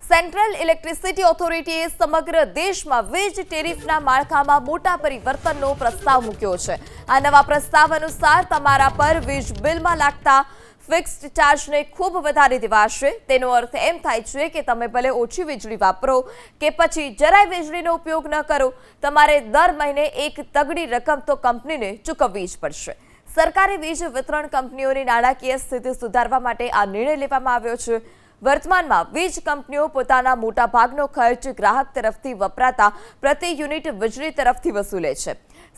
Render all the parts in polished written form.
Central electricity ઓથોરિટીએ સમગ્ર દેશમાં વીજ ટેરિફના માળખામાં મોટા પરિવર્તનનો પ્રસ્તાવ મૂક્યો છે। આ નવા પ્રસ્તાવ અનુસાર તમારા પર વીજ બિલમાં લાગતા ફિક્સ્ડ ચાર્જને ખૂબ વધારી દેવાશે। તેનો અર્થ એમ થાય છે કે તમે ભલે ઓછી વીજળી વાપરો કે પછી જરાય વીજળીનો ઉપયોગ ન કરો, તમારે દર મહિને એક તગડી રકમ તો કંપનીને ચૂકવવી જ પડશે। સરકારી વીજ વિતરણ કંપનીઓની નાણાકીય સ્થિતિ સુધારવા માટે આ નિર્ણય લેવામાં આવ્યો છે। વર્તમાનમાં વીજ કંપનીઓ પોતાના મોટાભાગનો ખર્ચ ગ્રાહક તરફથી વપરાતા પ્રતિ યુનિટ વીજળી તરફથી વસૂલે છે।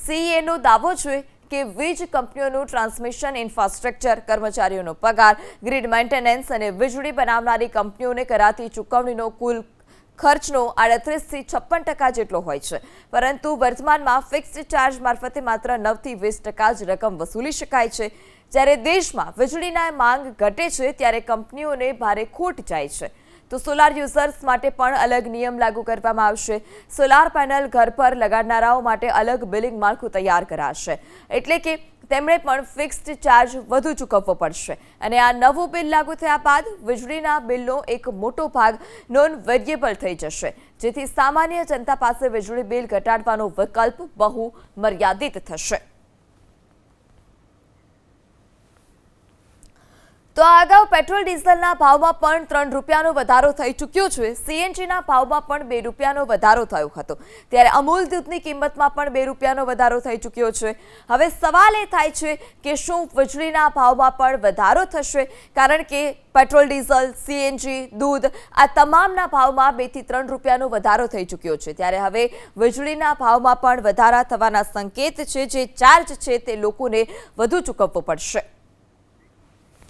સીઈએનો દાવો છે કે વીજ કંપનીઓનું ટ્રાન્સમિશન ઇન્ફ્રાસ્ટ્રક્ચર, કર્મચારીઓનો પગાર, ગ્રીડ મેન્ટેનન્સ અને વીજળી બનાવનારી કંપનીઓને કરાતી ચૂકવણીનો કુલ ખર્ચનો 38 થી 56% જેટલો હોય છે, પરંતુ વર્તમાનમાં ફિક્સ્ડ ચાર્જ મારફતે માત્ર 9 થી 20% જ રકમ વસૂલી શકાય છે। જ્યારે દેશમાં વીજળીની માંગ ઘટે છે ત્યારે કંપનીઓને ભારે ખોટ જાય છે, તો સોલાર યુઝર્સ માટે પણ અલગ નિયમ લાગુ કરવામાં આવશે। સોલાર પેનલ ઘર પર લગાડનારાઓ માટે અલગ બિલિંગ માળખું તૈયાર કરાશે, એટલે કે તેમણે પણ ફિક્સ્ડ ચાર્જ વધુ ચૂકવવો પડશે અને આ નવું બિલ લાગુ થયા બાદ વીજળીના બિલનો એક મોટો ભાગ નોન વેરિયેબલ થઈ જશે, જેથી સામાન્ય જનતા પાસે વીજળી બિલ ઘટાડવાનો વિકલ્પ બહુ મર્યાદિત થશે। તો અગાઉ પેટ્રોલ ડીઝલના ભાવમાં પણ 3 રૂપિયાનો વધારો થઈ ચૂક્યો છે। સીએનજીના ભાવમાં પણ 2 રૂપિયાનો વધારો થયો હતો, ત્યારે અમૂલ દૂધની કિંમતમાં પણ 2 રૂપિયાનો વધારો થઈ ચૂક્યો છે। હવે સવાલ એ થાય છે કે શું વીજળીના ભાવમાં પણ વધારો થશે, કારણ કે પેટ્રોલ, ડીઝલ, સીએનજી, દૂધ આ તમામના ભાવમાં 2 થી 3 રૂપિયાનો વધારો થઈ ચૂક્યો છે। ત્યારે હવે વીજળીના ભાવમાં પણ વધારા થવાના સંકેત છે, જે ચાર્જ છે તે લોકોને વધુ ચૂકવવો પડશે।